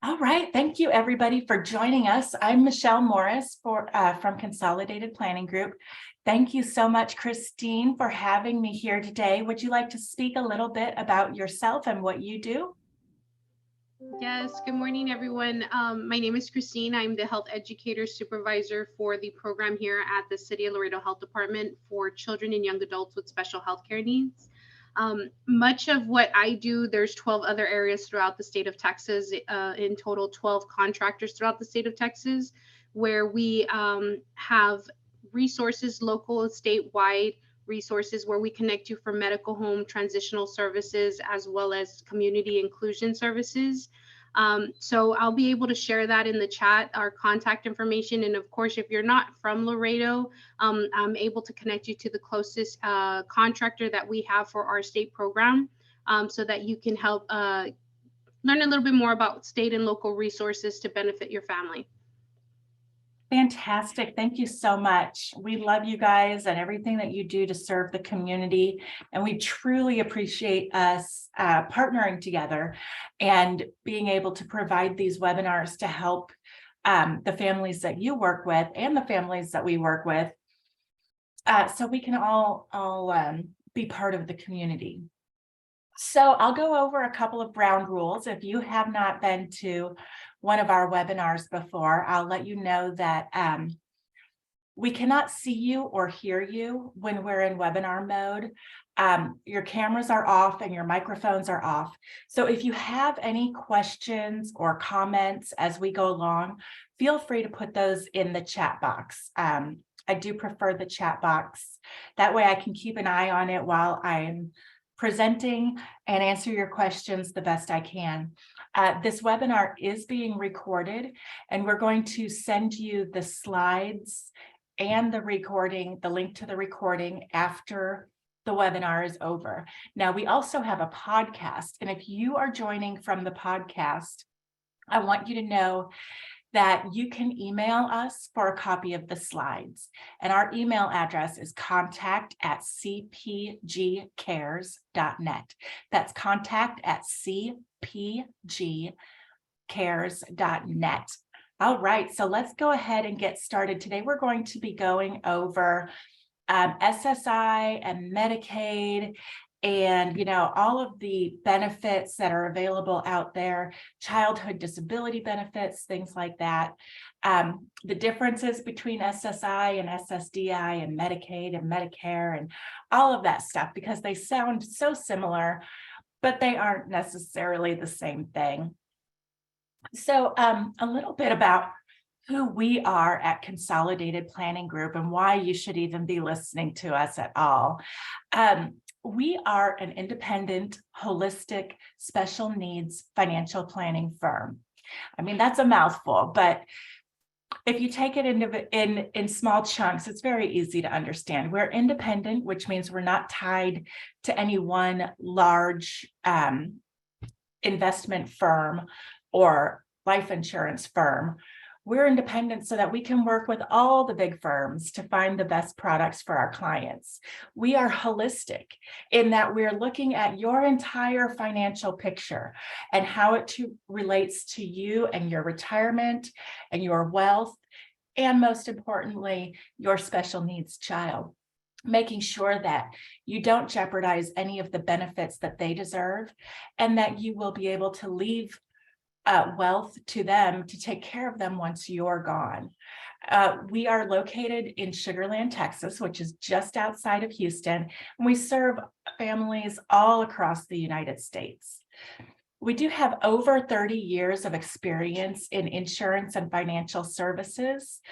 All right, thank you everybody for joining us. I'm Michelle Morris from Consolidated Planning Group. Thank you so much, Christine, for having me here today. Would you like to speak a little bit about yourself and what you do? Yes, good morning, everyone. My name is Christine. I'm the health educator supervisor for the program here at the City of Laredo Health Department for children and young adults with special healthcare needs. Much of what I do, there's 12 other areas throughout the state of Texas, in total 12 contractors throughout the state of Texas, where we have resources, local, statewide resources where we connect you for medical home transitional services as well as community inclusion services. So I'll be able to share that in the chat, our contact information. And of course, if you're not from Laredo, I'm able to connect you to the closest contractor that we have for our state program, so that you can help learn a little bit more about state and local resources to benefit your family. Fantastic. Thank you so much. We love you guys and everything that you do to serve the community. And we truly appreciate us partnering together and being able to provide these webinars to help the families that you work with and the families that we work with, so we can all be part of the community. So I'll go over a couple of ground rules. If you have not been to one of our webinars before, I'll let you know that we cannot see you or hear you when we're in webinar mode. Your cameras are off and your microphones are off. So if you have any questions or comments as we go along, feel free to put those in the chat box. I do prefer the chat box. That way I can keep an eye on it while I'm presenting and answer your questions the best I can. This webinar is being recorded, and we're going to send you the slides and the recording, the link to the recording after the webinar is over. Now, we also have a podcast, and if you are joining from the podcast, I want you to know that you can email us for a copy of the slides. And our email address is contact@cpgcares.net. That's contact@cpgcares.net. All right, so let's go ahead and get started. Today, we're going to be going over SSI and Medicaid, and all of the benefits that are available out there, childhood disability benefits, things like that, the differences between SSI and SSDI and Medicaid and Medicare and all of that stuff, because they sound so similar, but they aren't necessarily the same thing. So a little bit about who we are at Consolidated Planning Group and why you should even be listening to us at all. We are an independent, holistic, special needs financial planning firm. I mean, that's a mouthful, but if you take it in small chunks, it's very easy to understand. We're independent, which means we're not tied to any one large investment firm or life insurance firm. We're independent so that we can work with all the big firms to find the best products for our clients. We are holistic in that we're looking at your entire financial picture and how it relates to you and your retirement and your wealth, and most importantly, your special needs child, making sure that you don't jeopardize any of the benefits that they deserve, and that you will be able to leave wealth to them to take care of them once you're gone. We are located in Sugar Land, Texas, which is just outside of Houston, and we serve families all across the United States. We do have over 30 years of experience in insurance and financial services.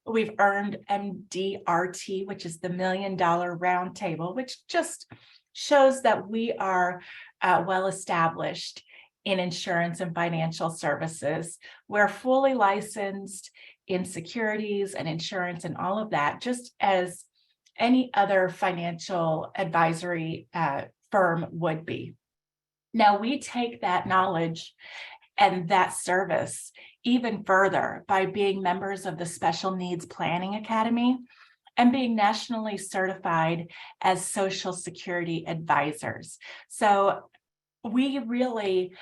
We've earned MDRT, which is the $1 Million Round Table, which just shows that we are well established in insurance and financial services. We're fully licensed in securities and insurance and all of that, just as any other financial advisory firm would be. Now, we take that knowledge and that service even further by being members of the Special Needs Planning Academy and being nationally certified as Social Security advisors. So we really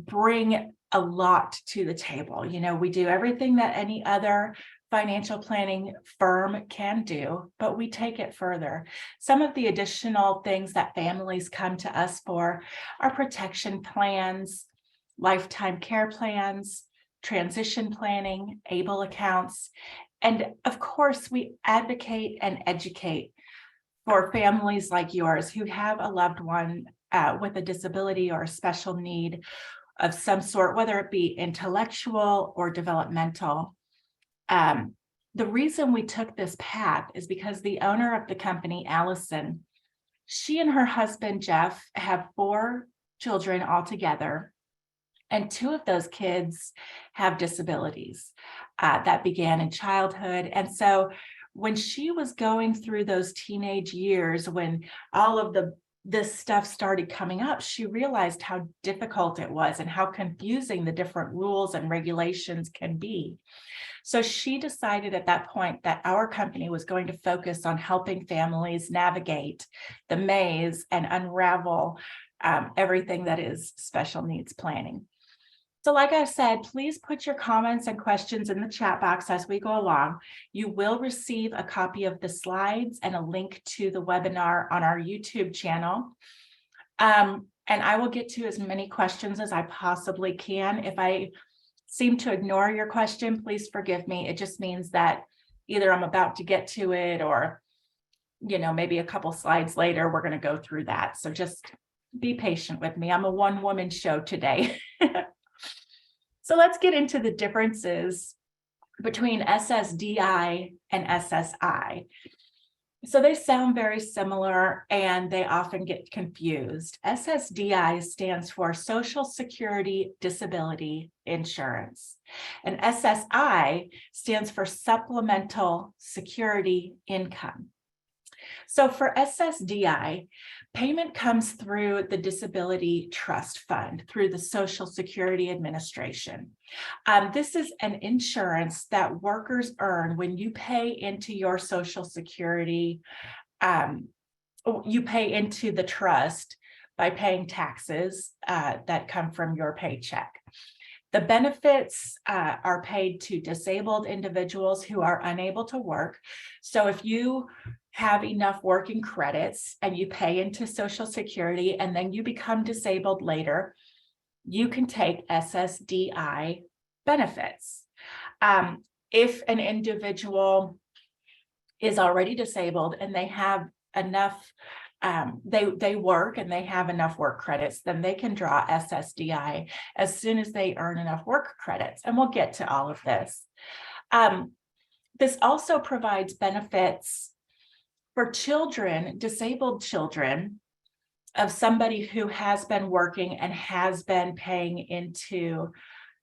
bring a lot to the table. We do everything that any other financial planning firm can do, but we take it further. Some of the additional things that families come to us for are protection plans, lifetime care plans, transition planning, ABLE accounts, and of course, we advocate and educate for families like yours who have a loved one with a disability or a special need of some sort, whether it be intellectual or developmental. The reason we took this path is because the owner of the company, Allison, she and her husband, Jeff, have 4 children altogether, and 2 of those kids have disabilities that began in childhood. And so when she was going through those teenage years, when all of this stuff started coming up, she realized how difficult it was and how confusing the different rules and regulations can be. So she decided at that point that our company was going to focus on helping families navigate the maze and unravel everything that is special needs planning. So like I said, please put your comments and questions in the chat box as we go along. You will receive a copy of the slides and a link to the webinar on our YouTube channel. And I will get to as many questions as I possibly can. If I seem to ignore your question, please forgive me. It just means that either I'm about to get to it or, maybe a couple slides later, we're going to go through that. So just be patient with me. I'm a one-woman show today. So let's get into the differences between SSDI and SSI. So they sound very similar and they often get confused. SSDI stands for Social Security Disability Insurance, and SSI stands for Supplemental Security Income. So for SSDI, payment comes through the Disability Trust Fund, through the Social Security Administration. This is an insurance that workers earn when you pay into your Social Security, you pay into the trust by paying taxes that come from your paycheck. The benefits are paid to disabled individuals who are unable to work. So if you have enough working credits and you pay into Social Security and then you become disabled later, you can take SSDI benefits. If an individual is already disabled and they have enough, they work and they have enough work credits, then they can draw SSDI as soon as they earn enough work credits. And we'll get to all of this. This also provides benefits for children, disabled children of somebody who has been working and has been paying into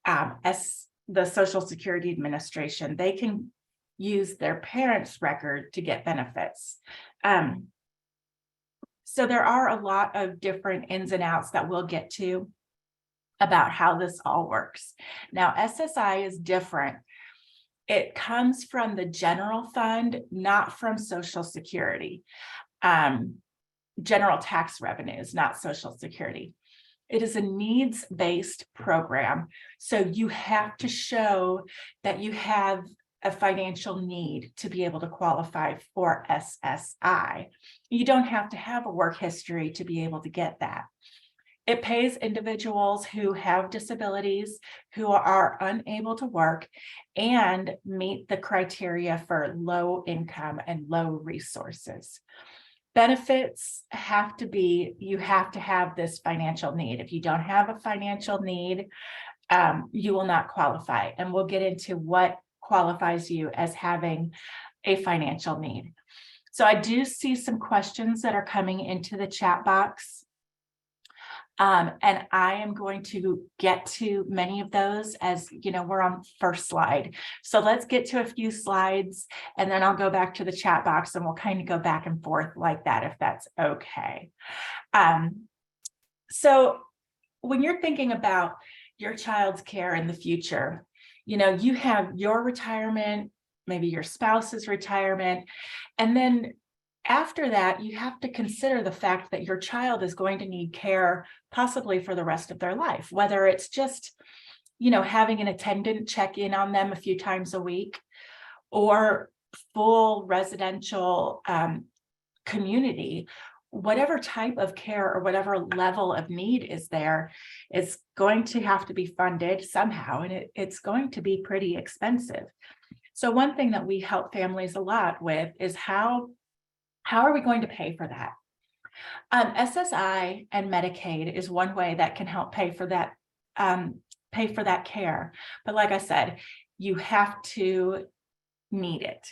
the Social Security Administration. They can use their parents' record to get benefits. So there are a lot of different ins and outs that we'll get to about how this all works. Now, SSI is different. It comes from the general fund, not from Social Security. General tax revenues, not Social Security. It is a needs-based program. So you have to show that you have a financial need to be able to qualify for SSI. You don't have to have a work history to be able to get that. It pays individuals who have disabilities, who are unable to work and meet the criteria for low income and low resources. Benefits have to be, you have to have this financial need. If you don't have a financial need, you will not qualify. And we'll get into what qualifies you as having a financial need. So I do see some questions that are coming into the chat box. And I am going to get to many of those as, we're on first slide. So let's get to a few slides and then I'll go back to the chat box and we'll kind of go back and forth like that, if that's okay. So when you're thinking about your child's care in the future, you have your retirement, maybe your spouse's retirement, and then After that, you have to consider the fact that your child is going to need care possibly for the rest of their life, whether it's just, having an attendant check in on them a few times a week, or full residential community. Whatever type of care or whatever level of need is there, it's going to have to be funded somehow, and it's going to be pretty expensive. So one thing that we help families a lot with is how are we going to pay for that? SSI and Medicaid is one way that can help pay for that care. But like I said, you have to need it.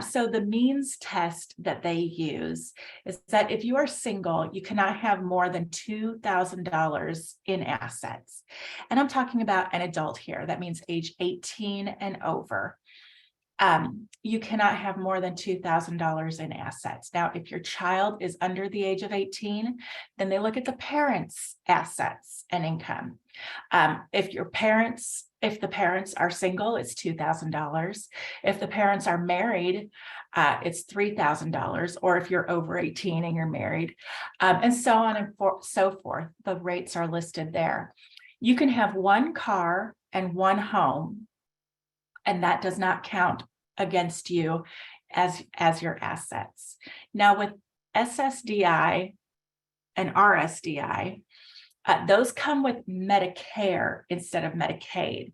So the means test that they use is that if you are single, you cannot have more than $2,000 in assets. And I'm talking about an adult here. That means age 18 and over. You cannot have more than $2,000 in assets. Now, if your child is under the age of 18, then they look at the parents' assets and income. If the parents are single, it's $2,000. If the parents are married, it's $3,000. Or if you're over 18 and you're married, and so on and so forth. The rates are listed there. You can have one car and one home, and that does not count against you as your assets. Now, with SSDI and RSDI, those come with Medicare instead of Medicaid.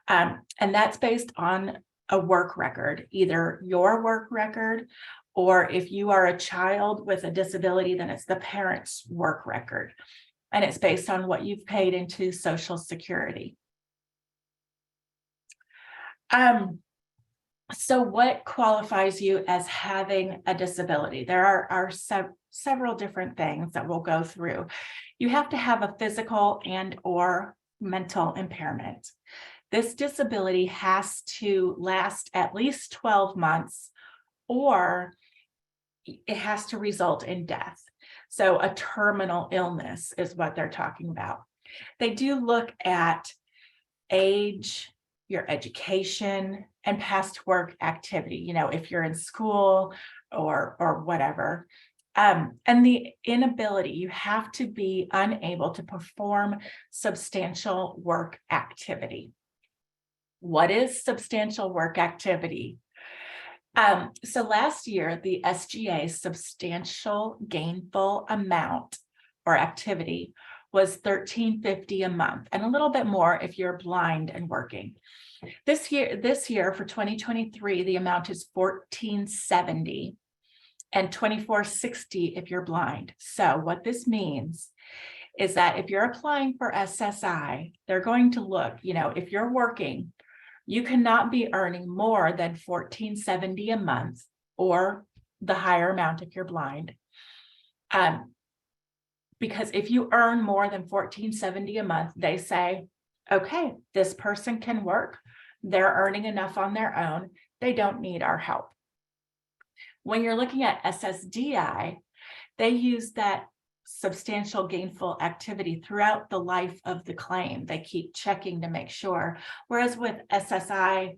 And that's based on a work record, either your work record, or if you are a child with a disability, then it's the parent's work record. And it's based on what you've paid into Social Security. So what qualifies you as having a disability? There are several different things that we'll go through. You have to have a physical and or mental impairment. This disability has to last at least 12 months, or it has to result in death. So a terminal illness is what they're talking about. They do look at age, your education, and past work activity, if you're in school or whatever. And the inability, you have to be unable to perform substantial work activity. What is substantial work activity? So last year, the SGA substantial gainful amount or activity was $1,350 a month, and a little bit more if you're blind and working. This year for 2023, the amount is $1,470 and $2,460 if you're blind. So what this means is that if you're applying for SSI, they're going to look, if you're working, you cannot be earning more than $1,470 a month, or the higher amount if you're blind. Because if you earn more than $1,470 a month, they say, okay, this person can work. They're earning enough on their own. They don't need our help. When you're looking at SSDI, they use that substantial gainful activity throughout the life of the claim. They keep checking to make sure. Whereas with SSI,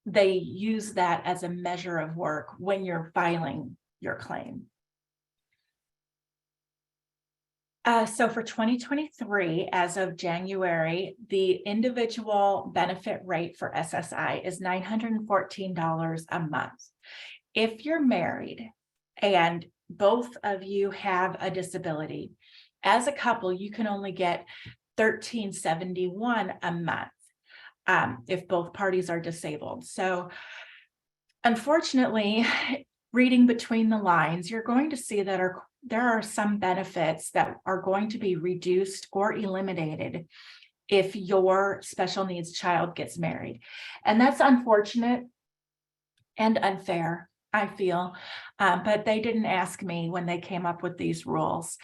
they use that as a measure of work when you're filing your claim. So for 2023, as of January, the individual benefit rate for SSI is $914 a month. If you're married and both of you have a disability, as a couple, you can only get $1,371 a month if both parties are disabled. So unfortunately, reading between the lines, you're going to see that there are some benefits that are going to be reduced or eliminated if your special needs child gets married. And that's unfortunate and unfair, I feel, but they didn't ask me when they came up with these rules.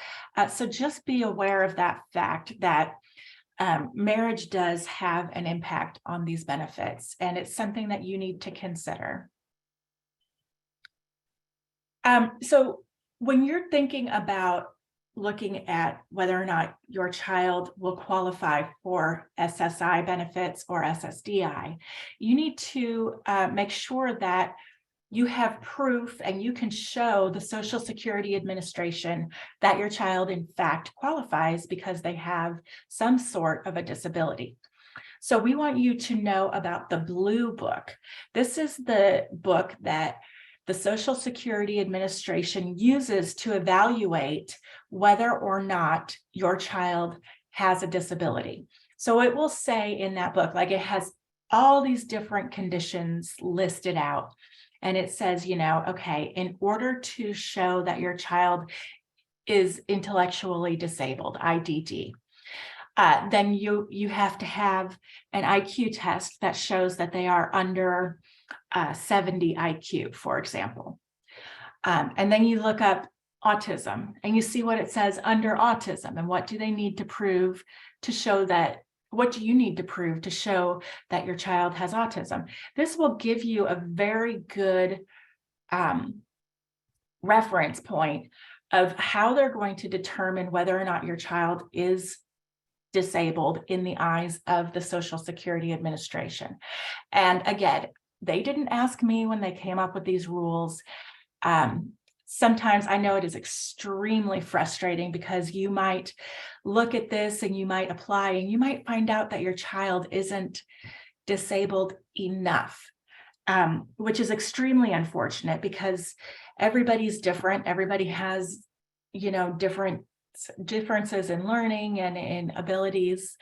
So just be aware of that fact that marriage does have an impact on these benefits, and it's something that you need to consider. So when you're thinking about looking at whether or not your child will qualify for SSI benefits or SSDI, you need to make sure that you have proof and you can show the Social Security Administration that your child in fact qualifies because they have some sort of a disability. So we want you to know about the Blue Book. This is the book that the Social Security Administration uses to evaluate whether or not your child has a disability. So it will say in that book, like, it has all these different conditions listed out. And it says, okay, in order to show that your child is intellectually disabled, IDD, then you have to have an IQ test that shows that they are under 70 IQ, for example. And then you look up autism and you see what it says under autism and what do they need to prove to show that, what do you need to prove to show that your child has autism? This will give you a very good reference point of how they're going to determine whether or not your child is disabled in the eyes of the Social Security Administration. And again, they didn't ask me when they came up with these rules. Sometimes I know it is extremely frustrating because you might look at this and you might apply and you might find out that your child isn't disabled enough, which is extremely unfortunate because everybody's different. Everybody has, differences in learning and in abilities.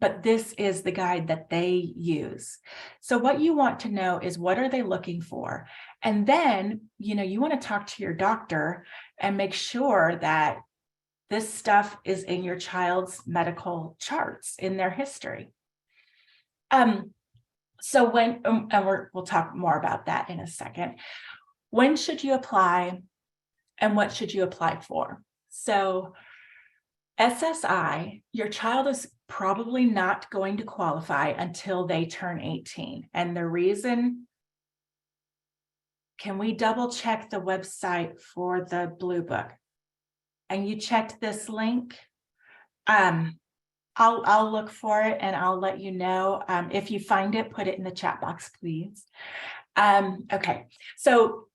But this is the guide that they use. So what you want to know is, what are they looking for? And then, you want to talk to your doctor and make sure that this stuff is in your child's medical charts in their history. So when, and we'll talk more about that in a second. When should you apply and what should you apply for? So SSI, your child is probably not going to qualify until they turn 18. And the reason, can we double check the website for the Blue Book? And you checked this link? I'll look for it and I'll let you know. If you find it, put it in the chat box, please. Okay, so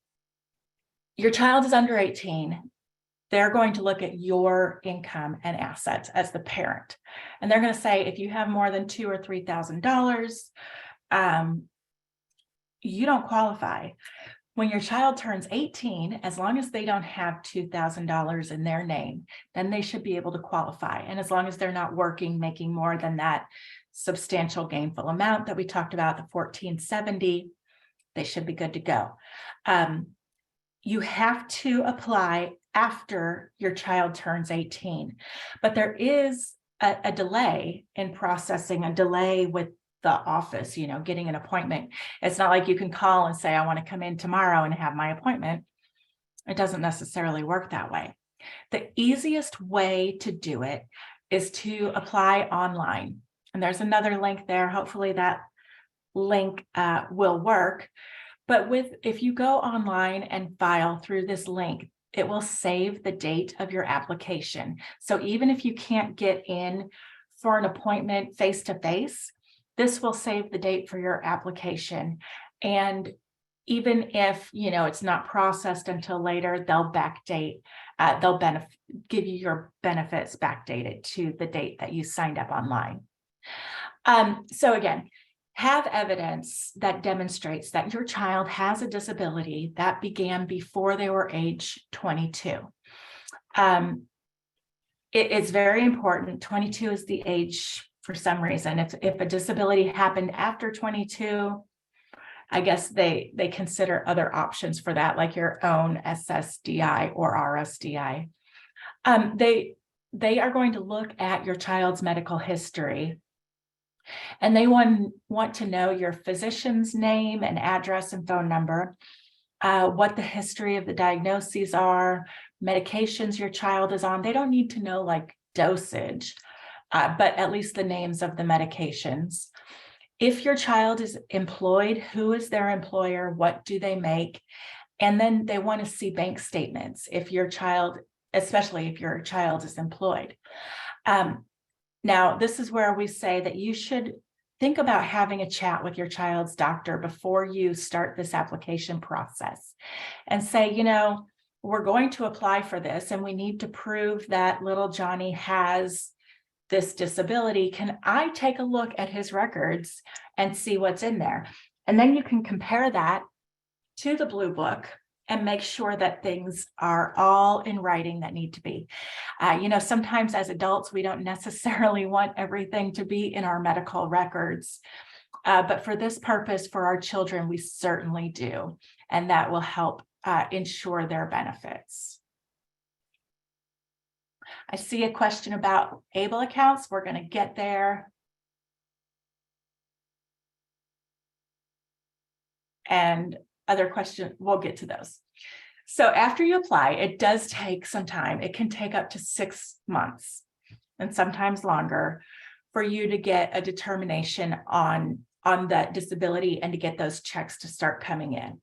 your child is under 18. They're going to look at your income and assets as the parent. And they're going to say, if you have more than $2,000 or $3,000, you don't qualify. When your child turns 18, as long as they don't have $2,000 in their name, then they should be able to qualify. And as long as they're not working, making more than that substantial gainful amount that we talked about, the 1470, they should be good to go. You have to apply after your child turns 18, but there is a delay in processing, a delay with the office, getting an appointment. It's not like you can call and say, I want to come in tomorrow and have my appointment. It doesn't necessarily work that way. The easiest way to do it is to apply online. And there's another link there. Hopefully that link will work. But if you go online and file through this link, it will save the date of your application. So even if you can't get in for an appointment face-to-face, this will save the date for your application. And even if, it's not processed until later, they'll backdate, they'll give you your benefits backdated to the date that you signed up online. So again, have evidence that demonstrates that your child has a disability that began before they were age 22. It's very important. 22 is the age for some reason. If a disability happened after 22, I guess they consider other options for that, like your own SSDI or RSDI. They are going to look at your child's medical history. And they want to know your physician's name and address and phone number, what the history of the diagnoses are, medications your child is on. They don't need to know like dosage, but at least the names of the medications. If your child is employed, who is their employer? What do they make? And then they want to see bank statements if your child, especially if your child is employed. Now, this is where we say that you should think about having a chat with your child's doctor before you start this application process and say, we're going to apply for this and we need to prove that little Johnny has this disability. Can I take a look at his records and see what's in there? And then you can compare that to the Blue Book and make sure that things are all in writing that need to be. Sometimes as adults, we don't necessarily want everything to be in our medical records. But for this purpose, for our children, we certainly do. And that will help ensure their benefits. I see a question about ABLE accounts. We're going to get there. And other questions, we'll get to those. So after you apply, it does take some time. It can take up to 6 months and sometimes longer for you to get a determination on that disability and to get those checks to start coming in.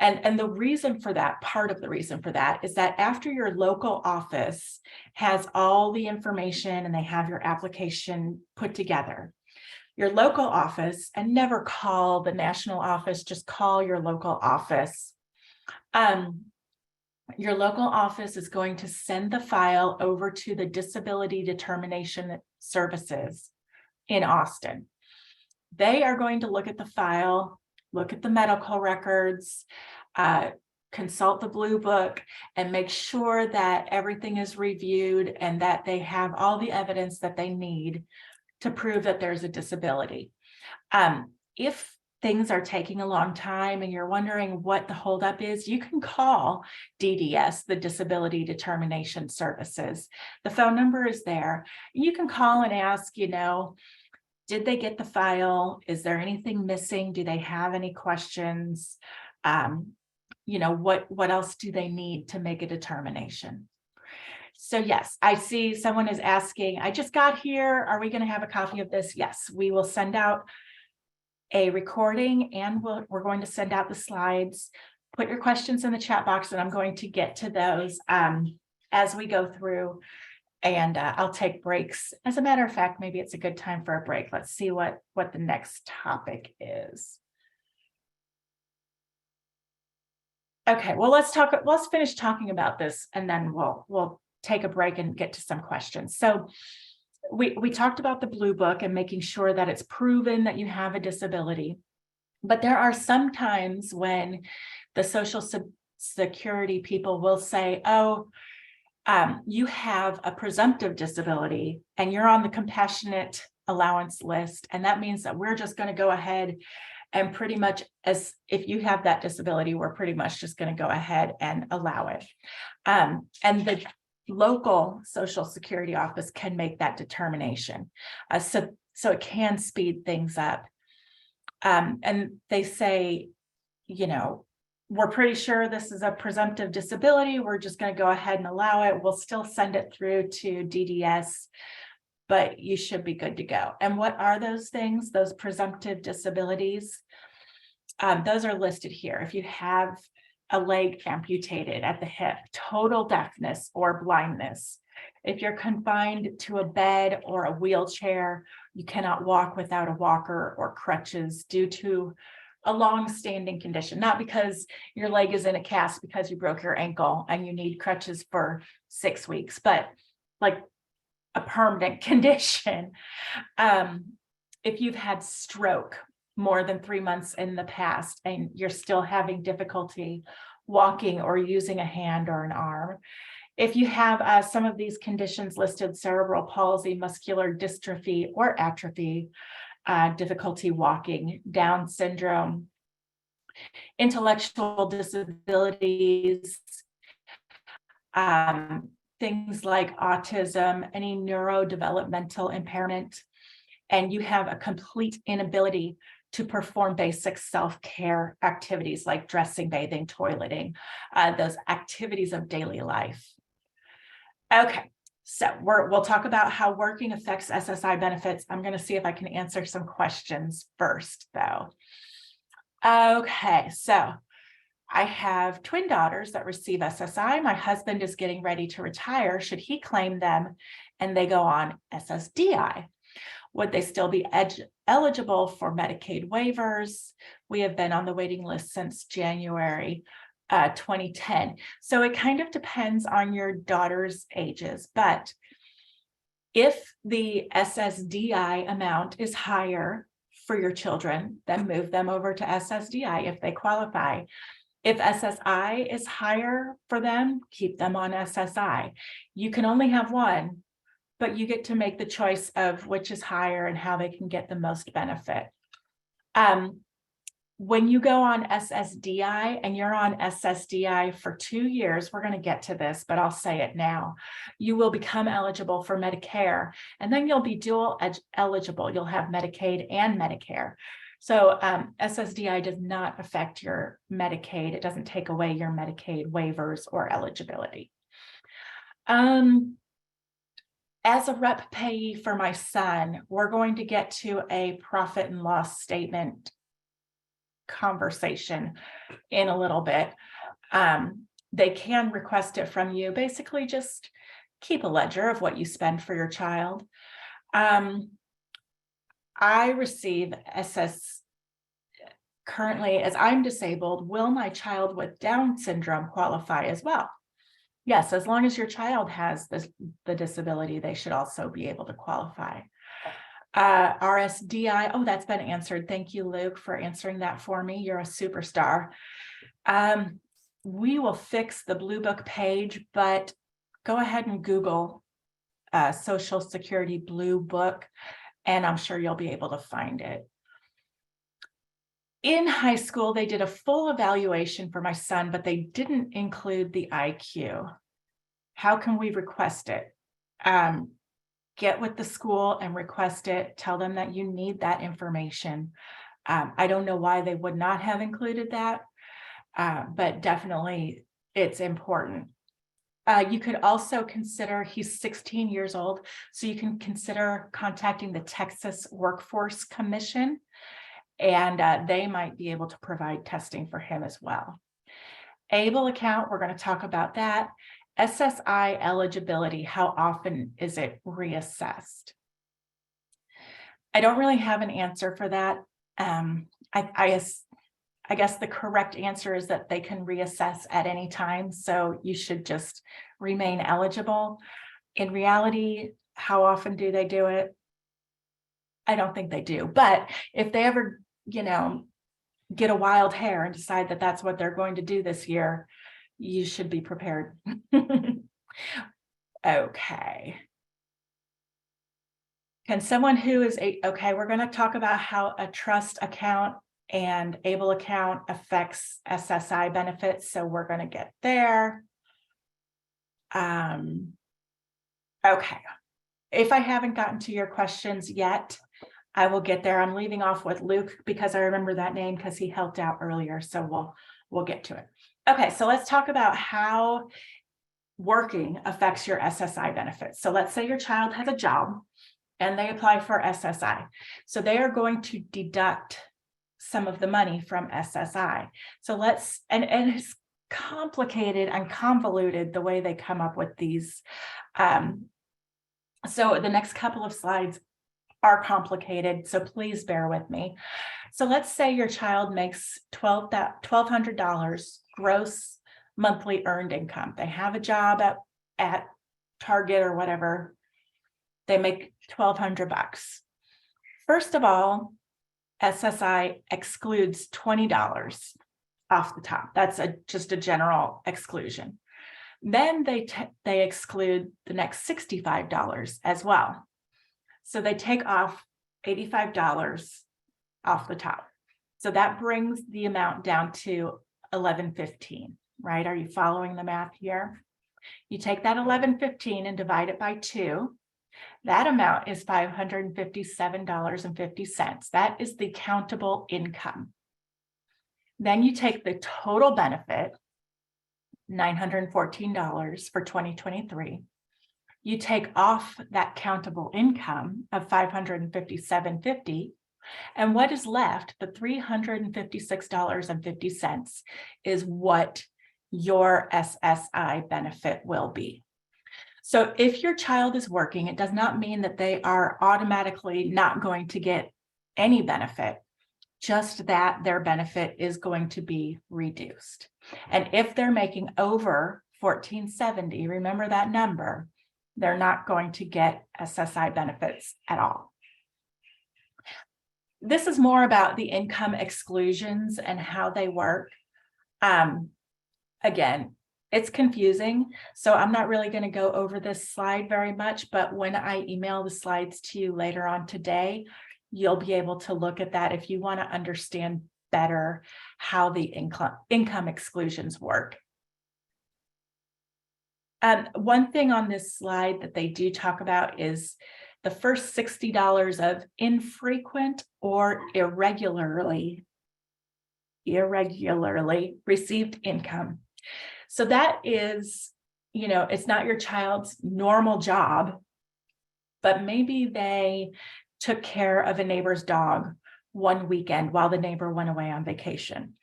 And the reason for that, part of the reason for that, is that after your local office has all the information and they have your application put together, your local office, and never call the national office, just call your local office. Your local office is going to send the file over to the Disability Determination Services in Austin. They are going to look at the file, look at the medical records, consult the Blue Book, and make sure that everything is reviewed and that they have all the evidence that they need to prove that there's a disability. If things are taking a long time and you're wondering what the holdup is, you can call DDS, the Disability Determination Services. The phone number is there. You can call and ask, did they get the file? Is there anything missing? Do they have any questions? What else do they need to make a determination? So yes, I see someone is asking, I just got here. Are we going to have a copy of this? Yes, we will send out a recording and we're going to send out the slides. Put your questions in the chat box and I'm going to get to those as we go through, and I'll take breaks. As a matter of fact, maybe it's a good time for a break. Let's see what the next topic is. Okay, well, let's finish talking about this and then we'll take a break and get to some questions. So we talked about the Blue Book and making sure that it's proven that you have a disability, but there are some times when the Social Security people will say, you have a presumptive disability and you're on the compassionate allowance list. And that means that we're just going to go ahead and pretty much, as if you have that disability, we're pretty much just going to go ahead and allow it. And the local Social Security office can make that determination. So it can speed things up. And they say, we're pretty sure this is a presumptive disability. We're just going to go ahead and allow it. We'll still send it through to DDS, but you should be good to go. And what are those things, those presumptive disabilities? Those are listed here. If you have a leg amputated at the hip, total deafness or blindness, if you're confined to a bed or a wheelchair, you cannot walk without a walker or crutches due to a long-standing condition, not because your leg is in a cast because you broke your ankle and you need crutches for 6 weeks, but like a permanent condition. If you've had stroke more than 3 months in the past and you're still having difficulty walking or using a hand or an arm. If you have some of these conditions listed, cerebral palsy, muscular dystrophy or atrophy, difficulty walking, Down syndrome, intellectual disabilities, things like autism, any neurodevelopmental impairment, and you have a complete inability to perform basic self-care activities like dressing, bathing, toileting, those activities of daily life. Okay, so we'll talk about how working affects SSI benefits. I'm going to see if I can answer some questions first, though. Okay, so I have twin daughters that receive SSI. My husband is getting ready to retire. Should he claim them and they go on SSDI? Would they still be eligible for Medicaid waivers? We have been on the waiting list since January 2010. So it kind of depends on your daughter's ages, but if the SSDI amount is higher for your children, then move them over to SSDI if they qualify. If SSI is higher for them, keep them on SSI. You can only have one, but you get to make the choice of which is higher and how they can get the most benefit. When you go on SSDI and you're on SSDI for 2 years, we're going to get to this, but I'll say it now. You will become eligible for Medicare, and then you'll be dual eligible. You'll have Medicaid and Medicare. So SSDI does not affect your Medicaid. It doesn't take away your Medicaid waivers or eligibility. As a rep payee for my son, we're going to get to a profit and loss statement conversation in a little bit. They can request it from you. Basically, just keep a ledger of what you spend for your child. I receive SS currently, as I'm disabled. Will my child with Down syndrome qualify as well? Yes, as long as your child has the disability, they should also be able to qualify. RSDI, oh, that's been answered. Thank you, Luke, for answering that for me. You're a superstar. We will fix the Blue Book page, but go ahead and Google Social Security Blue Book, and I'm sure you'll be able to find it. In high school, they did a full evaluation for my son, but they didn't include the IQ. How can we request it? Get with the school and request it. Tell them that you need that information. I don't know why they would not have included that, but definitely it's important. You could also consider, he's 16 years old, so you can consider contacting the Texas Workforce Commission, and they might be able to provide testing for him as well. ABLE account, we're going to talk about that. SSI eligibility, how often is it reassessed? I don't really have an answer for that. I guess the correct answer is that they can reassess at any time, so you should just remain eligible. In reality, how often do they do it? I don't think they do, but if they ever, get a wild hair and decide that that's what they're going to do this year, you should be prepared. Okay. Can someone who is okay, we're going to talk about how a trust account and ABLE account affects SSI benefits. So we're going to get there. Okay. If I haven't gotten to your questions yet, I will get there. I'm leaving off with Luke because I remember that name because he helped out earlier. So we'll get to it. Okay, so let's talk about how working affects your SSI benefits. So let's say your child has a job and they apply for SSI. So they are going to deduct some of the money from SSI. So and it's complicated and convoluted the way they come up with these. So the next couple of slides are complicated, so please bear with me. So let's say your child makes $1,200 gross monthly earned income. They have a job at Target or whatever. They make $1,200. First of all, SSI excludes $20 off the top. That's just a general exclusion. Then they exclude the next $65 as well. So they take off $85 off the top. So that brings the amount down to $1,115, right? Are you following the math here? You take that $1,115 and divide it by 2. That amount is $557.50. That is the countable income. Then you take the total benefit, $914 for 2023. You take off that countable income of $557.50, and what is left, the $356.50, is what your SSI benefit will be. So if your child is working, it does not mean that they are automatically not going to get any benefit, just that their benefit is going to be reduced. And if they're making over $1,470, remember that number, they're not going to get SSI benefits at all. This is more about the income exclusions and how they work. Again, it's confusing, so I'm not really going to go over this slide very much, but when I email the slides to you later on today, you'll be able to look at that if you want to understand better how the income exclusions work. One thing on this slide that they do talk about is the first $60 of infrequent or irregularly received income. So that is, it's not your child's normal job, but maybe they took care of a neighbor's dog one weekend while the neighbor went away on vacation.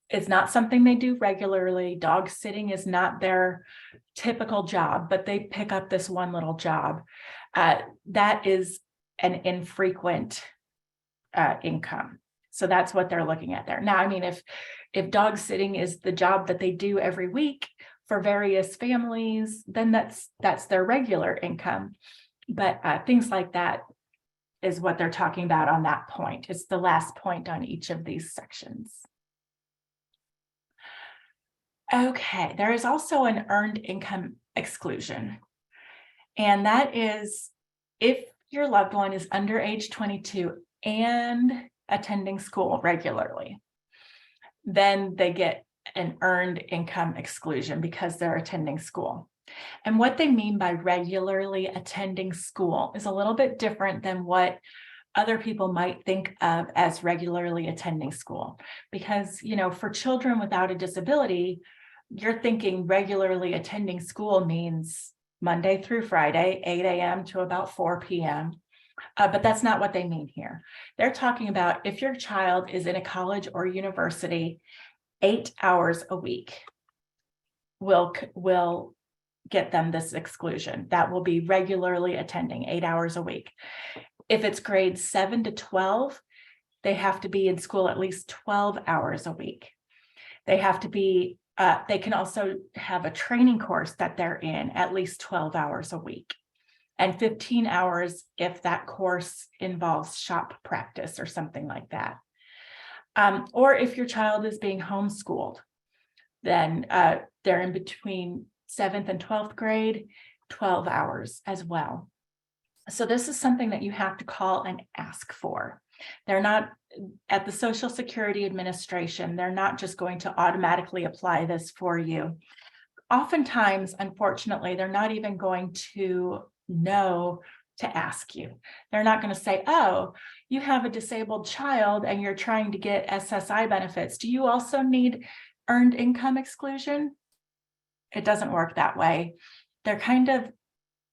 It's not something they do regularly. Dog sitting is not their typical job, but they pick up this one little job. That is an infrequent income. So that's what they're looking at there. Now, I mean, if dog sitting is the job that they do every week for various families, then that's their regular income. But things like that is what they're talking about on that point. It's the last point on each of these sections. Okay, there is also an earned income exclusion. And that is if your loved one is under age 22 and attending school regularly, then they get an earned income exclusion because they're attending school. And what they mean by regularly attending school is a little bit different than what other people might think of as regularly attending school. Because, for children without a disability, you're thinking regularly attending school means Monday through Friday, 8 a.m. to about 4 p.m. But that's not what they mean here. They're talking about if your child is in a college or university, 8 hours a week will get them this exclusion. That will be regularly attending 8 hours a week. If it's grades 7 to 12, they have to be in school at least 12 hours a week. They have to be, they can also have a training course that they're in at least 12 hours a week. And 15 hours if that course involves shop practice or something like that. Or if your child is being homeschooled, then they're in between 7th and 12th grade, 12 hours as well. So this is something that you have to call and ask for. They're not at the Social Security Administration. They're not just going to automatically apply this for you. Oftentimes, unfortunately, they're not even going to know to ask you. They're not going to say, oh, you have a disabled child and you're trying to get SSI benefits. Do you also need earned income exclusion? It doesn't work that way. They're kind of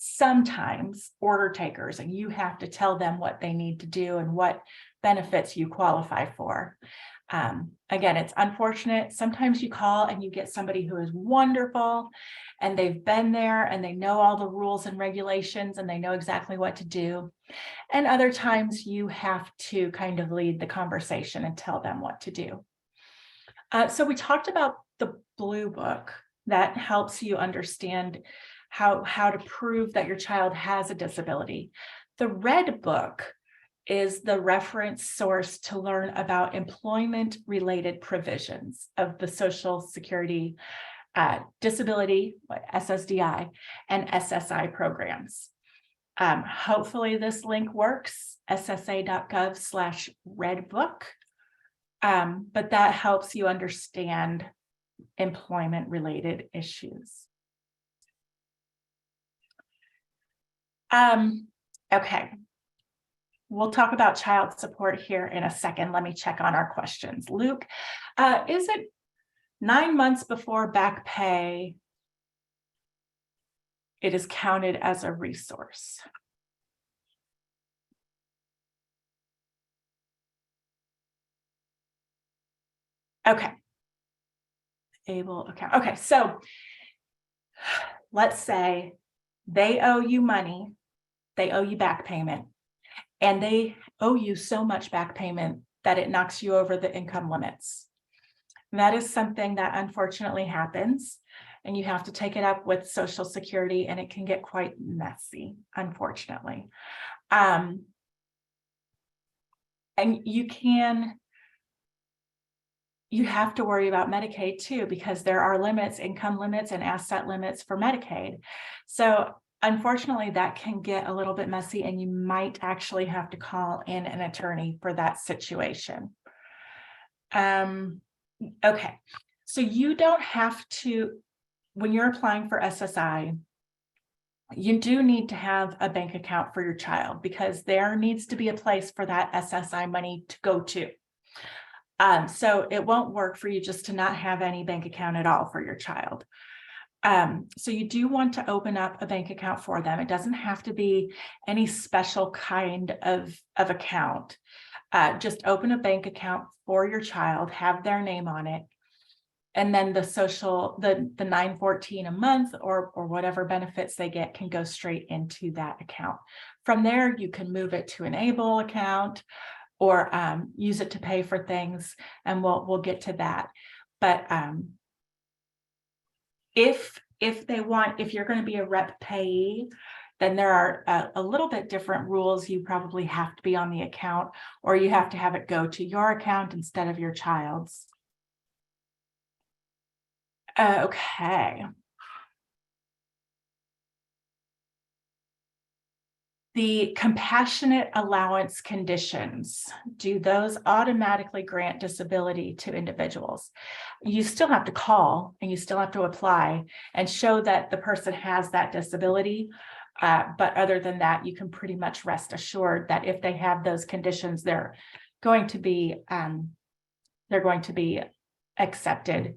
sometimes order takers, and you have to tell them what they need to do and what benefits you qualify for. Again, it's unfortunate. Sometimes you call and you get somebody who is wonderful and they've been there and they know all the rules and regulations and they know exactly what to do. And other times you have to kind of lead the conversation and tell them what to do. So we talked about the blue book that helps you understand how to prove that your child has a disability. The red book is the reference source to learn about employment-related provisions of the Social Security disability, SSDI, and SSI programs. Hopefully this link works, ssa.gov/redbook, but that helps you understand employment-related issues. Okay. We'll talk about child support here in a second. Let me check on our questions. Luke, is it 9 months before back pay, it is counted as a resource? Okay. Able account. Okay, so let's say They owe you money. They owe you back payment. And they owe you so much back payment that it knocks you over the income limits. And that is something that unfortunately happens. And you have to take it up with Social Security, and it can get quite messy, unfortunately. And you have to worry about Medicaid too, because there are limits, income limits and asset limits for Medicaid. So unfortunately, that can get a little bit messy, and you might actually have to call in an attorney for that situation. Okay, so you don't have to, when you're applying for SSI, you do need to have a bank account for your child, because there needs to be a place for that SSI money to go to. So it won't work for you just to not have any bank account at all for your child. So you do want to open up a bank account for them. It doesn't have to be any special kind of account. Just open a bank account for your child, have their name on it, and then the $914 a month or whatever benefits they get can go straight into that account. From there, you can move it to an ABLE account or use it to pay for things, and we'll get to that. But if you're going to be a rep payee, then there are a little bit different rules. You probably have to be on the account, or you have to have it go to your account instead of your child's. Okay. The compassionate allowance conditions, do those automatically grant disability to individuals? You still have to call and you still have to apply and show that the person has that disability. But other than that, you can pretty much rest assured that if they have those conditions, they're going to be accepted.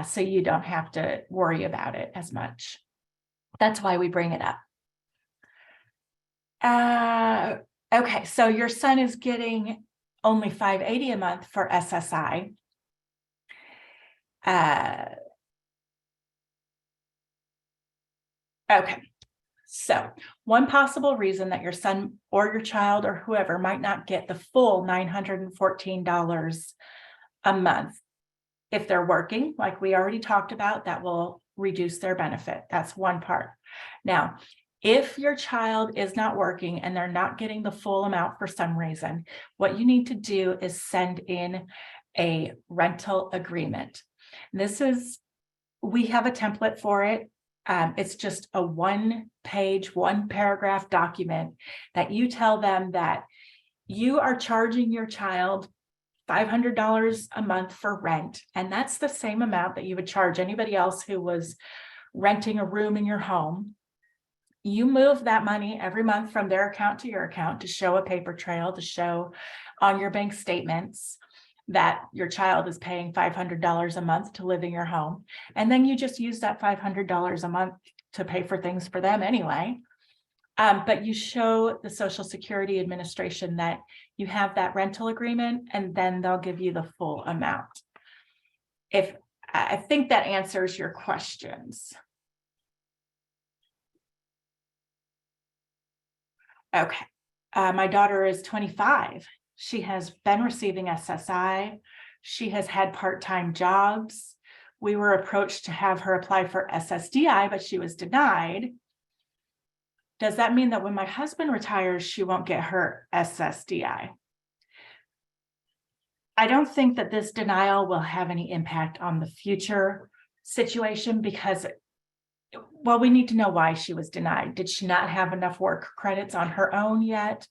So you don't have to worry about it as much. That's why we bring it up. Okay, so your son is getting only $580 a month for SSI. Okay, so one possible reason that your son or your child or whoever might not get the full $914 a month, if they're working, like we already talked about, that will reduce their benefit. That's one part. Now, if your child is not working and they're not getting the full amount for some reason, what you need to do is send in a rental agreement. We have a template for it. It's just a one-page, one-paragraph document that you tell them that you are charging your child $500 a month for rent, and that's the same amount that you would charge anybody else who was renting a room in your home. You move that money every month from their account to your account to show a paper trail, to show on your bank statements that your child is paying $500 a month to live in your home. And then you just use that $500 a month to pay for things for them anyway. But you show the Social Security Administration that you have that rental agreement, and then they'll give you the full amount. I think that answers your questions. Okay, my daughter is 25. She has been receiving SSI. She has had part-time jobs. We were approached to have her apply for SSDI, but she was denied. Does that mean that when my husband retires, she won't get her SSDI? I don't think that this denial will have any impact on the future situation, because, well, we need to know why she was denied. Did she not have enough work credits on her own yet?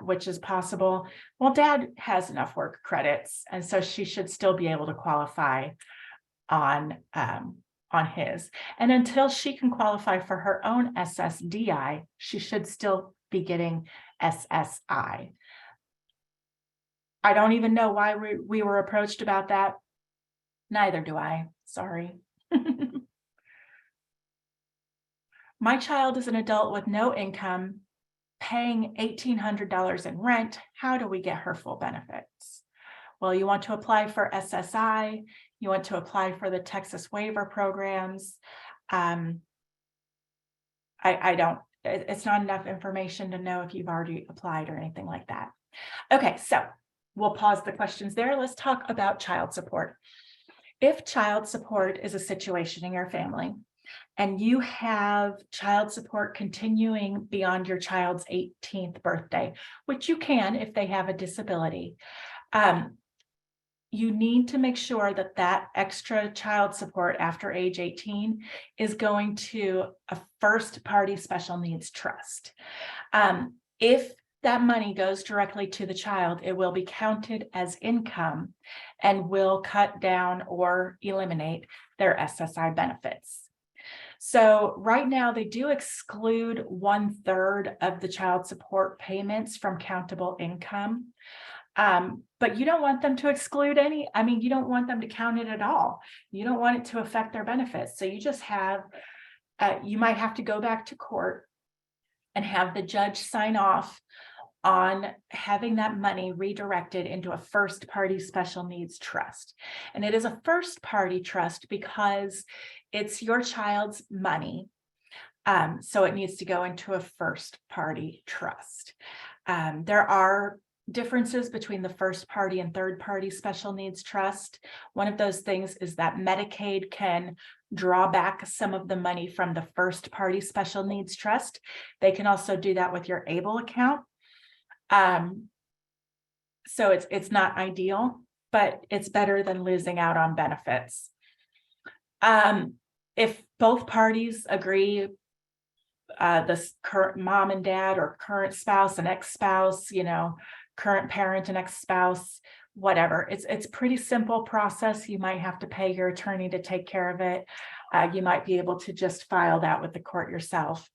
Which is possible. Well, Dad has enough work credits, and so she should still be able to qualify on his. And until she can qualify for her own SSDI, she should still be getting SSI. I don't even know why we were approached about that. Neither do I. Sorry. My child is an adult with no income, paying $1,800 in rent. How do we get her full benefits? Well, you want to apply for SSI. You want to apply for the Texas waiver programs. I don't, it's not enough information to know if you've already applied or anything like that. Okay, so we'll pause the questions there. Let's talk about child support. If child support is a situation in your family and you have child support continuing beyond your child's 18th birthday, which you can if they have a disability, you need to make sure that that extra child support after age 18 is going to a first party special needs trust. If that money goes directly to the child, it will be counted as income and will cut down or eliminate their SSI benefits. So right now they do exclude 1/3 of the child support payments from countable income. But you don't want them to exclude any, you don't want them to count it at all. You don't want it to affect their benefits. So you just have, you might have to go back to court and have the judge sign off on having that money redirected into a first party special needs trust. And it is a first party trust because it's your child's money. So it needs to go into a first party trust. There are differences between the first party and third party special needs trust. One of those things is that Medicaid can draw back some of the money from the first party special needs trust. They can also do that with your ABLE account. So it's not ideal, but it's better than losing out on benefits. If both parties agree, this current mom and dad or current spouse and ex-spouse, current parent and ex-spouse, whatever. It's pretty simple process. You might have to pay your attorney to take care of it. You might be able to just file that with the court yourself,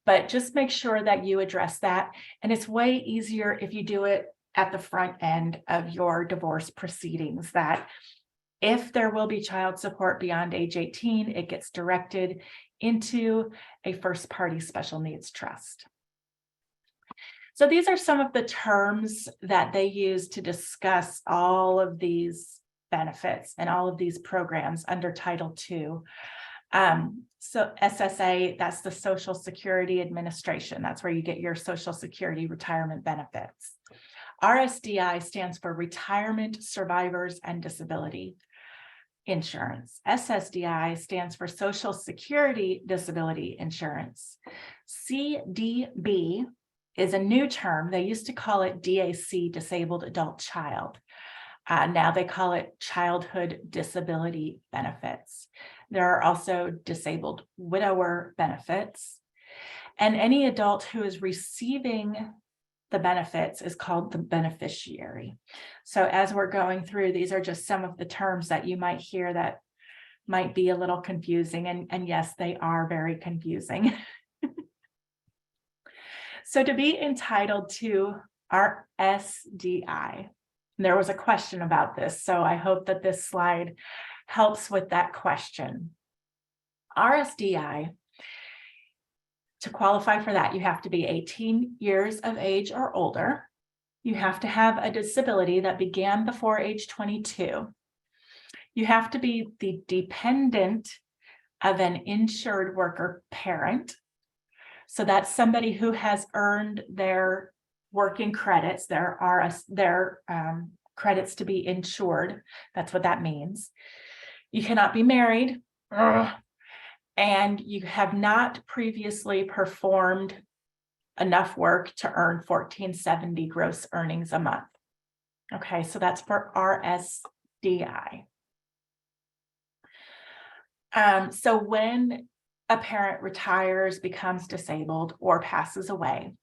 but just make sure that you address that. And it's way easier if you do it at the front end of your divorce proceedings, that if there will be child support beyond age 18, it gets directed into a first party special needs trust. So these are some of the terms that they use to discuss all of these benefits and all of these programs under Title II. So SSA, that's the Social Security Administration. That's where you get your Social Security retirement benefits. RSDI stands for Retirement Survivors and Disability Insurance. SSDI stands for Social Security Disability Insurance. CDB is a new term. They used to call it DAC, Disabled Adult Child. Now they call it Childhood Disability Benefits. There are also disabled widower benefits. And any adult who is receiving the benefits is called the beneficiary. So as we're going through, these are just some of the terms that you might hear that might be a little confusing. And yes, they are very confusing. So to be entitled to RSDI, there was a question about this, so I hope that this slide helps with that question. RSDI, to qualify for that, you have to be 18 years of age or older. You have to have a disability that began before age 22. You have to be the dependent of an insured worker parent. So that's somebody who has earned their working credits, their credits to be insured. That's what that means. You cannot be married, and you have not previously performed enough work to earn $1,470 gross earnings a month. Okay, so that's for RSDI. So when a parent retires, becomes disabled, or passes away,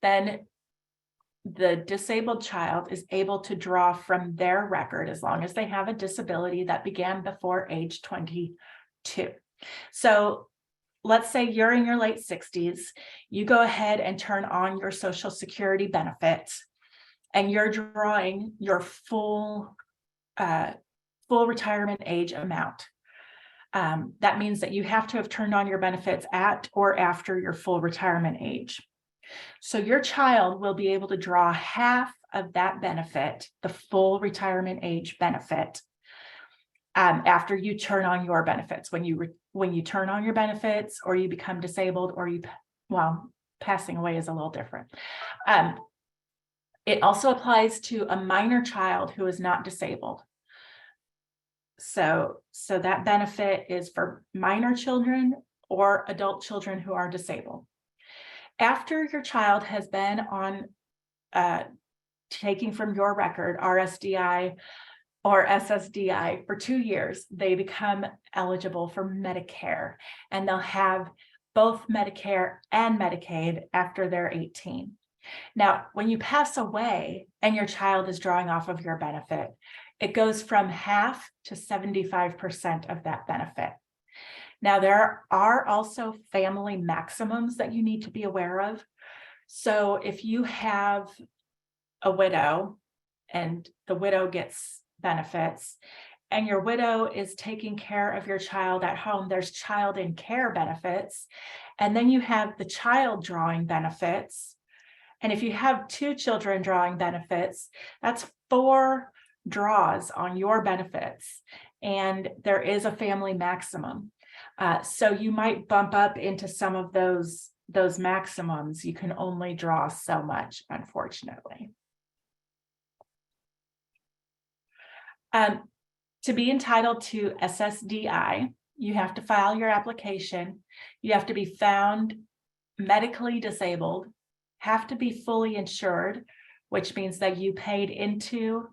then the disabled child is able to draw from their record as long as they have a disability that began before age 22. So let's say you're in your late 60s, you go ahead and turn on your Social Security benefits, and you're drawing your full retirement age amount. That means that you have to have turned on your benefits at or after your full retirement age. So your child will be able to draw half of that benefit, the full retirement age benefit, after you turn on your benefits. When when you turn on your benefits or you become disabled or well, passing away is a little different. It also applies to a minor child who is not disabled. So that benefit is for minor children or adult children who are disabled. After your child has been on taking from your record RSDI or SSDI for 2 years, they become eligible for Medicare, and they'll have both Medicare and Medicaid after they're 18. Now, when you pass away and your child is drawing off of your benefit, it goes from half to 75% of that benefit. Now, there are also family maximums that you need to be aware of. So if you have a widow and the widow gets benefits and your widow is taking care of your child at home, there's child in care benefits. And then you have the child drawing benefits. And if you have 2 children drawing benefits, that's 4 draws on your benefits. And there is a family maximum. So you might bump up into some of those maximums. You can only draw so much, unfortunately. To be entitled to SSDI, you have to file your application. You have to be found medically disabled, have to be fully insured, which means that you paid into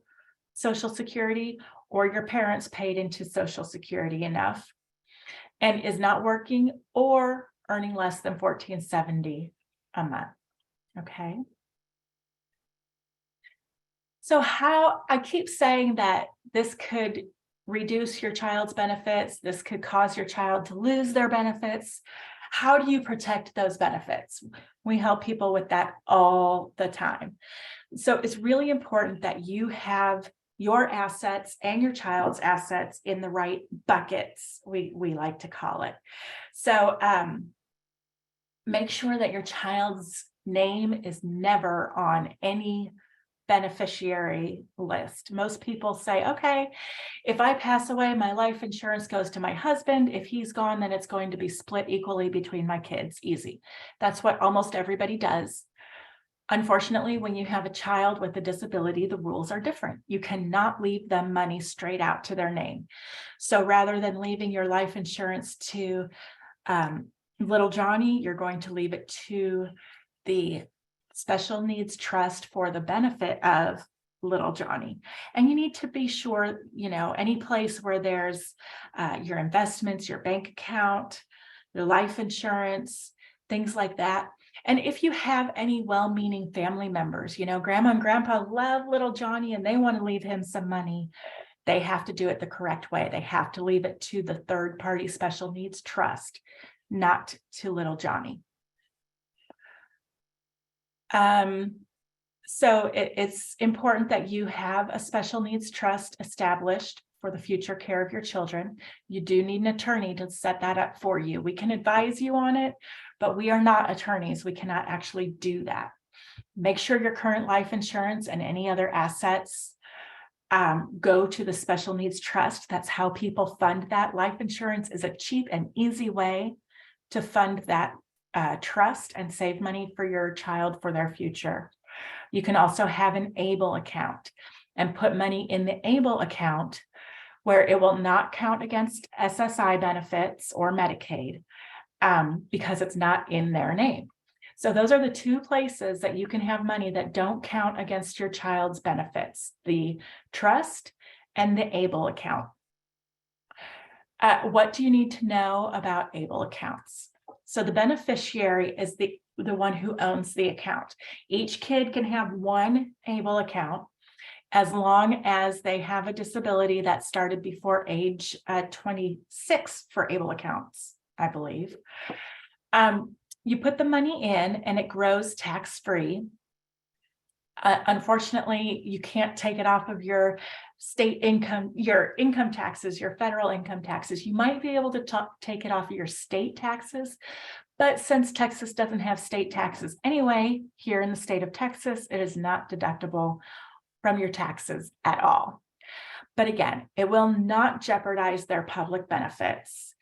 Social Security or your parents paid into Social Security enough, and is not working or earning less than $14.70 a month. Okay. So how I keep saying that this could reduce your child's benefits, this could cause your child to lose their benefits. How do you protect those benefits? We help people with that all the time. So it's really important that you have your assets and your child's assets in the right buckets, we like to call it. So make sure that your child's name is never on any beneficiary list. Most people say, okay, if I pass away, my life insurance goes to my husband. If he's gone, then it's going to be split equally between my kids. Easy. That's what almost everybody does. Unfortunately, when you have a child with a disability, the rules are different. You cannot leave them money straight out to their name. So rather than leaving your life insurance to little Johnny, you're going to leave it to the Special Needs Trust for the benefit of little Johnny. And you need to be sure, any place where there's your investments, your bank account, your life insurance, things like that. And if you have any well-meaning family members, grandma and grandpa love little Johnny and they want to leave him some money, they have to do it the correct way. They have to leave it to the third-party Special Needs Trust, not to little Johnny. So it's important that you have a special needs trust established for the future care of your children. You do need an attorney to set that up for you. We can advise you on it, but we are not attorneys. We cannot actually do that. Make sure your current life insurance and any other assets go to the special needs trust. That's how people fund that. Life insurance is a cheap and easy way to fund that trust and save money for your child for their future. You can also have an ABLE account and put money in the ABLE account where it will not count against SSI benefits or Medicaid because it's not in their name. So those are the 2 places that you can have money that don't count against your child's benefits, the trust and the ABLE account. What do you need to know about ABLE accounts? So the beneficiary is the one who owns the account. Each kid can have one ABLE account as long as they have a disability that started before age 26 for ABLE accounts, I believe. You put the money in and it grows tax-free. Unfortunately, you can't take it off of your state income, your income taxes, your federal income taxes. You might be able to take it off of your state taxes, but since Texas doesn't have state taxes anyway, here in the state of Texas, it is not deductible from your taxes at all. But again, it will not jeopardize their public benefits.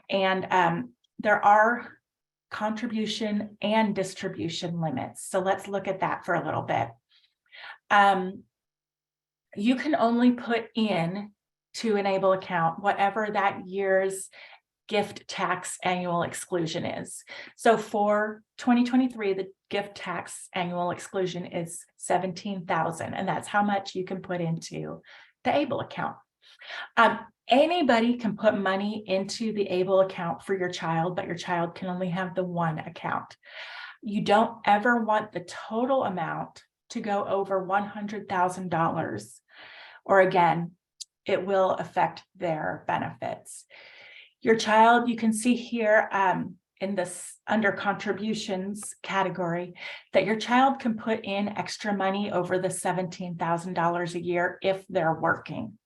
And there are contribution and distribution limits. So let's look at that for a little bit. You can only put in to an ABLE account whatever that year's gift tax annual exclusion is. So for 2023, the gift tax annual exclusion is $17,000, and that's how much you can put into the ABLE account. Anybody can put money into the ABLE account for your child, but your child can only have the one account. You don't ever want the total amount to go over $100,000, or again, it will affect their benefits. Your child, you can see here in this under contributions category, that your child can put in extra money over the $17,000 a year if they're working.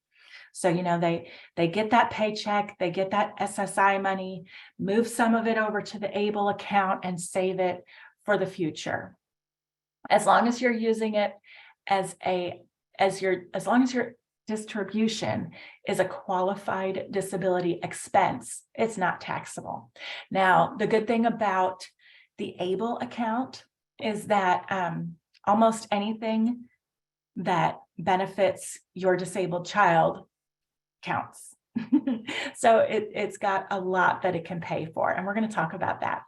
So, you know, they get that paycheck, they get that SSI money, move some of it over to the ABLE account and save it for the future. As long as you're using it as long as your distribution is a qualified disability expense, it's not taxable. Now, the good thing about the ABLE account is that almost anything that benefits your disabled child counts. So it's got a lot that it can pay for, and we're going to talk about that.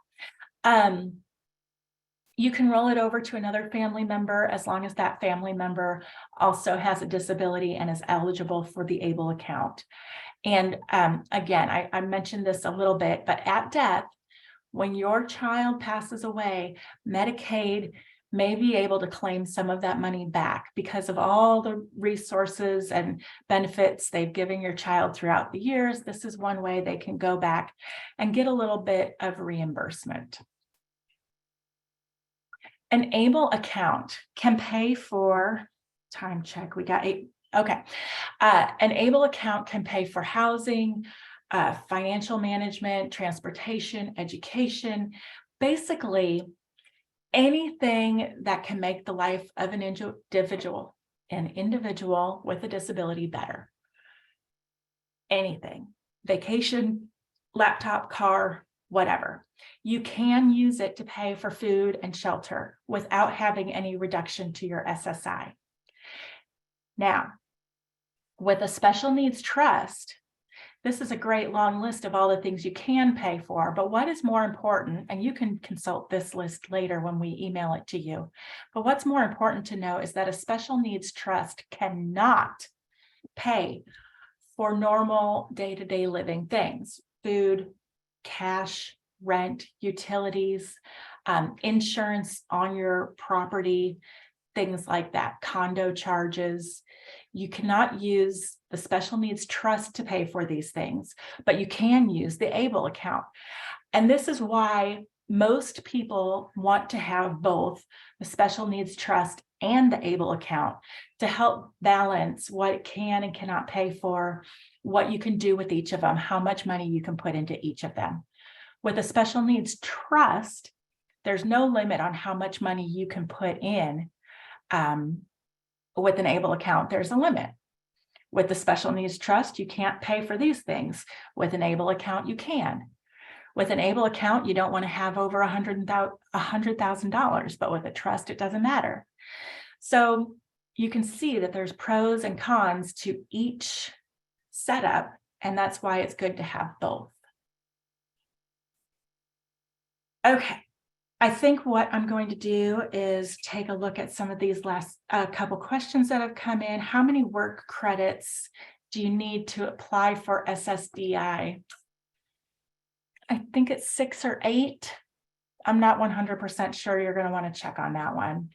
You can roll it over to another family member as long as that family member also has a disability and is eligible for the ABLE account. And again, I mentioned this a little bit, but at death, when your child passes away, Medicaid may be able to claim some of that money back because of all the resources and benefits they've given your child throughout the years. This is one way they can go back and get a little bit of reimbursement. An ABLE account can pay for, time check, we got 8, okay. An ABLE account can pay for housing, financial management, transportation, education, basically anything that can make the life of an individual with a disability better. Anything, vacation, laptop, car, whatever. You can use it to pay for food and shelter without having any reduction to your SSI. Now, with a special needs trust, this is a great long list of all the things you can pay for, but what is more important, and you can consult this list later when we email it to you, but what's more important to know is that a special needs trust cannot pay for normal day-to-day living things, food, cash, rent, utilities, insurance on your property, things like that, condo charges. You cannot use the special needs trust to pay for these things, but you can use the ABLE account. And this is why most people want to have both the special needs trust and the ABLE account to help balance what it can and cannot pay for, what you can do with each of them, how much money you can put into each of them. With a special needs trust, there's no limit on how much money you can put in. With an ABLE account, there's a limit. With the special needs trust, you can't pay for these things. With an ABLE account, you can. With an ABLE account, you don't want to have over $100,000, but with a trust, it doesn't matter. So you can see that there's pros and cons to each setup, and that's why it's good to have both. Okay, I think what I'm going to do is take a look at some of these last couple questions that have come in. How many work credits do you need to apply for SSDI? I think it's 6 or 8. I'm not 100% sure. You're going to want to check on that one.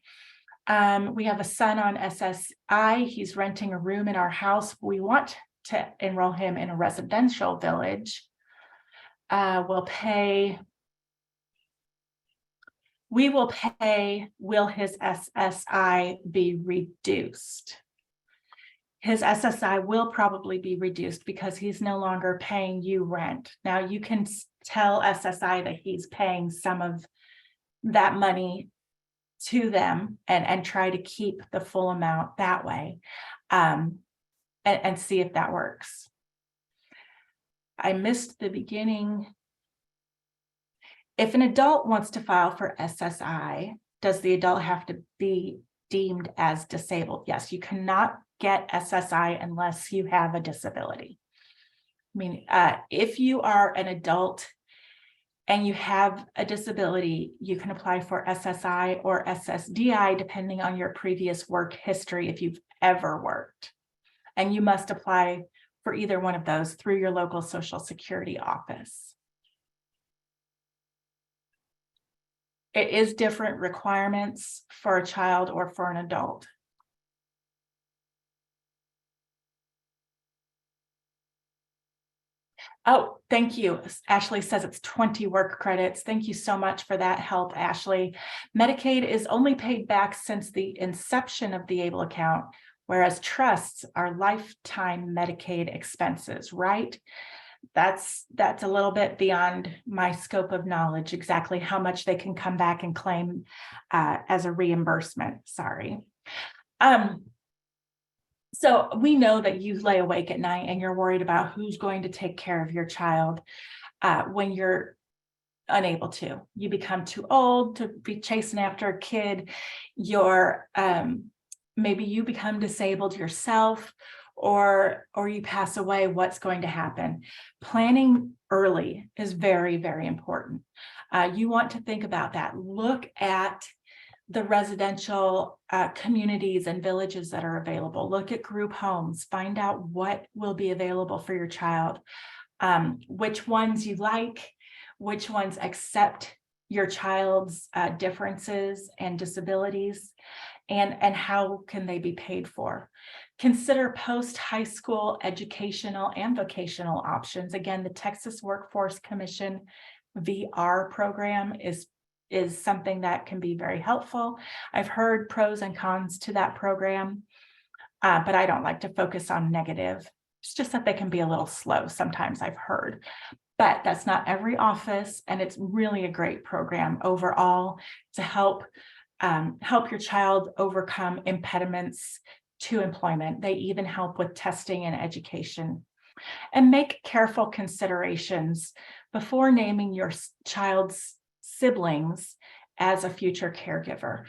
We have a son on SSI. He's renting a room in our house. We want to enroll him in a residential village. We will pay, will his SSI be reduced? His SSI will probably be reduced because he's no longer paying you rent. Now you can tell SSI that he's paying some of that money to them and try to keep the full amount that way and see if that works. I missed the beginning. If an adult wants to file for SSI, does the adult have to be deemed as disabled? Yes, you cannot get SSI unless you have a disability. I mean, if you are an adult and you have a disability, you can apply for SSI or SSDI depending on your previous work history if you've ever worked. And you must apply for either one of those through your local Social Security office. It is different requirements for a child or for an adult. Oh, thank you. Ashley says it's 20 work credits. Thank you so much for that help, Ashley. Medicaid is only paid back since the inception of the ABLE account, whereas trusts are lifetime Medicaid expenses, right? That's a little bit beyond my scope of knowledge, exactly how much they can come back and claim as a reimbursement. Sorry. So we know that you lay awake at night and you're worried about who's going to take care of your child when you're unable to. You become too old to be chasing after a kid. You're maybe you become disabled yourself, or you pass away. What's going to happen? Planning early is very, very important. You want to think about that. Look at the residential communities and villages that are available. Look at group homes, find out what will be available for your child, which ones you like, which ones accept your child's differences and disabilities, and how can they be paid for. Consider post-high school educational and vocational options. Again, the Texas Workforce Commission VR program is something that can be very helpful. I've heard pros and cons to that program, but I don't like to focus on negative. It's just that they can be a little slow sometimes, I've heard. But that's not every office, and it's really a great program overall to help your child overcome impediments to employment. They even help with testing and education. And make careful considerations before naming your child's siblings as a future caregiver.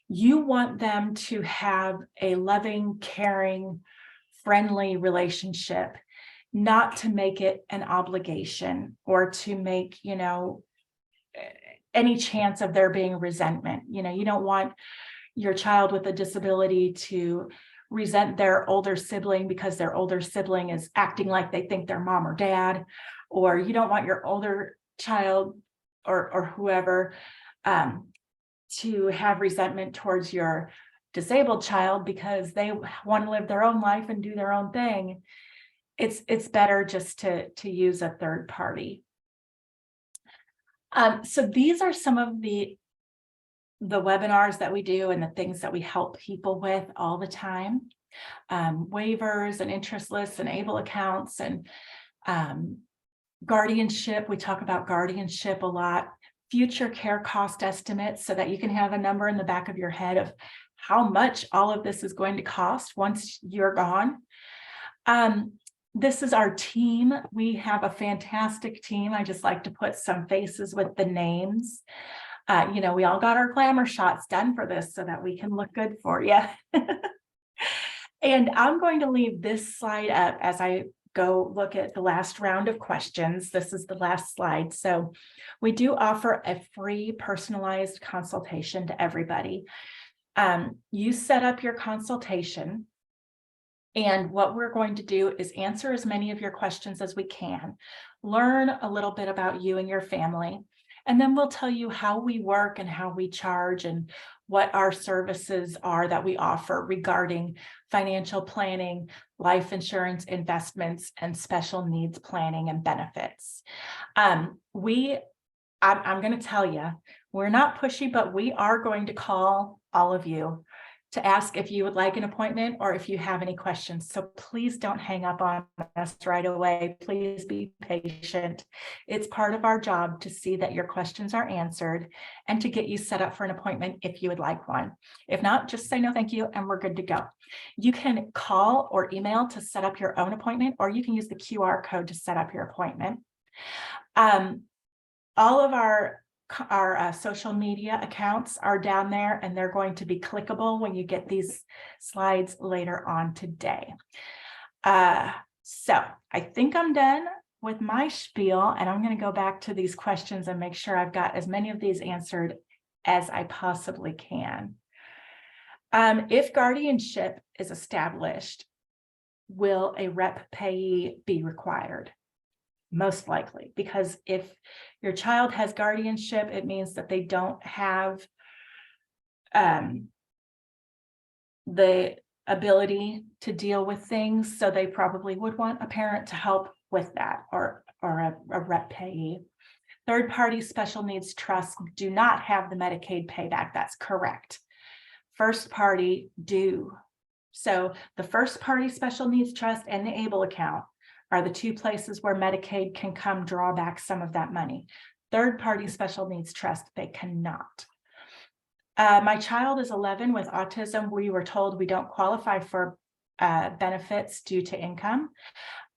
You want them to have a loving, caring, friendly relationship, not to make it an obligation or to make, any chance of there being resentment. You don't want your child with a disability to resent their older sibling because their older sibling is acting like they think they're mom or dad, or you don't want your older child or whoever to have resentment towards your disabled child because they want to live their own life and do their own thing. It's better just to use a third party. So these are some of the webinars that we do and the things that we help people with all the time. Waivers and interest lists and ABLE accounts and guardianship. We talk about guardianship a lot. Future care cost estimates so that you can have a number in the back of your head of how much all of this is going to cost once you're gone. This is our team. We have a fantastic team. I just like to put some faces with the names. We all got our glamour shots done for this so that we can look good for you. And I'm going to leave this slide up as I go look at the last round of questions. This is the last slide. So we do offer a free personalized consultation to everybody. You set up your consultation, and what we're going to do is answer as many of your questions as we can, learn a little bit about you and your family, and then we'll tell you how we work and how we charge and what our services are that we offer regarding financial planning, life insurance, investments, and special needs planning and benefits. I'm going to tell you, we're not pushy, but we are going to call all of you to ask if you would like an appointment or if you have any questions. So please don't hang up on us right away. Please be patient. It's part of our job to see that your questions are answered and to get you set up for an appointment if you would like one. If not, just say no, thank you, and we're good to go. You can call or email to set up your own appointment, or you can use the QR code to set up your appointment. All of our social media accounts are down there, and they're going to be clickable when you get these slides later on today. So I think I'm done with my spiel, and I'm going to go back to these questions and make sure I've got as many of these answered as I possibly can. If guardianship is established, will a rep payee be required? Most likely, because if your child has guardianship, it means that they don't have the ability to deal with things, so they probably would want a parent to help with that, or a rep payee. Third-party special needs trusts do not have the Medicaid payback. That's correct. First party do. So the first party special needs trust and the ABLE account are the two places where Medicaid can come draw back some of that money. Third-party special needs trust, they cannot. My child is 11 with autism. We were told we don't qualify for benefits due to income.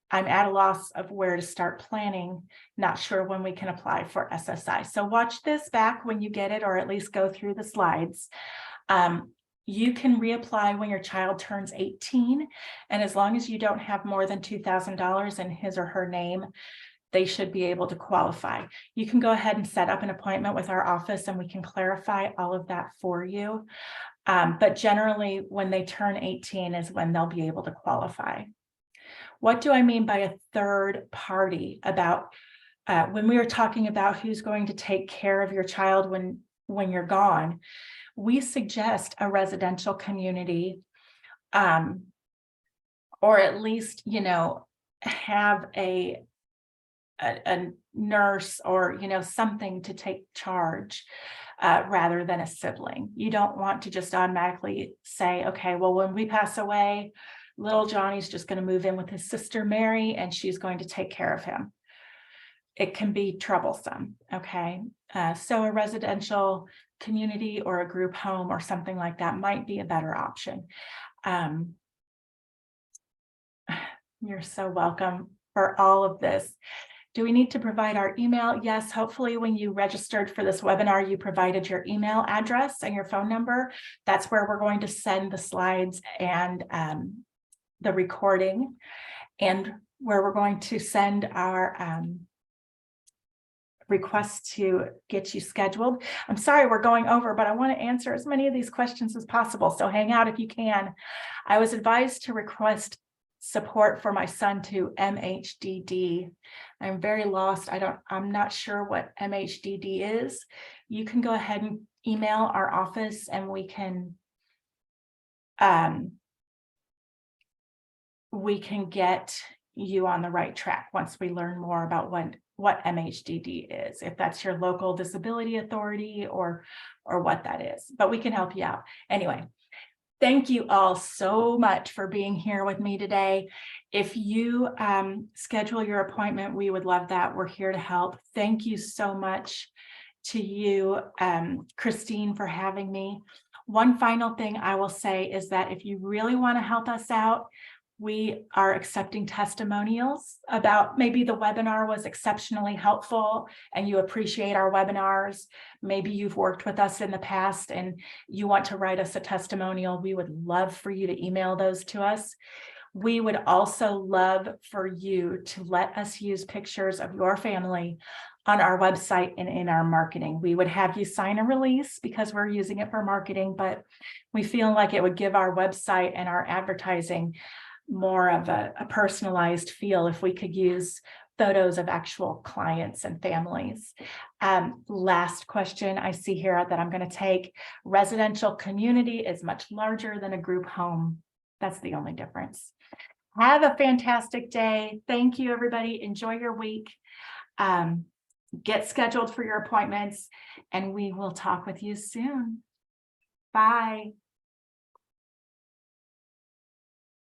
I'm at a loss of where to start planning, not sure when we can apply for SSI. So watch this back when you get it, or at least go through the slides. You can reapply when your child turns 18, and as long as you don't have more than $2,000 in his or her name, they should be able to qualify. You can go ahead and set up an appointment with our office, and we can clarify all of that for you. But generally, when they turn 18 is when they'll be able to qualify. What do I mean by a third party? About when we were talking about who's going to take care of your child when you're gone, we suggest a residential community, or at least, have a nurse or, something to take charge rather than a sibling. You don't want to just automatically say, okay, well, when we pass away, little Johnny's just going to move in with his sister Mary, and she's going to take care of him. It can be troublesome. Okay. So a residential community or a group home or something like that might be a better option. You're so welcome for all of this. Do we need to provide our email? Yes, hopefully when you registered for this webinar, you provided your email address and your phone number. That's where we're going to send the slides and the recording, and where we're going to send our request to get you scheduled. I'm sorry we're going over, but I want to answer as many of these questions as possible, so hang out if you can. I was advised to request support for my son to MHDD. I'm very lost. I'm not sure what MHDD is. You can go ahead and email our office, and we can get you on the right track once we learn more about what MHDD is, if that's your local disability authority or what that is, but we can help you out. Anyway, thank you all so much for being here with me today. If you schedule your appointment, we would love that. We're here to help. Thank you so much to you, Christine, for having me. One final thing I will say is that if you really want to help us out, we are accepting testimonials about maybe the webinar was exceptionally helpful and you appreciate our webinars. Maybe you've worked with us in the past and you want to write us a testimonial. We would love for you to email those to us. We would also love for you to let us use pictures of your family on our website and in our marketing. We would have you sign a release because we're using it for marketing, but we feel like it would give our website and our advertising more of a personalized feel if we could use photos of actual clients and families. Last question I see here that I'm going to take. Residential community is much larger than a group home. That's the only difference. Have a fantastic day. Thank you, everybody. Enjoy your week. Get scheduled for your appointments, and we will talk with you soon. Bye.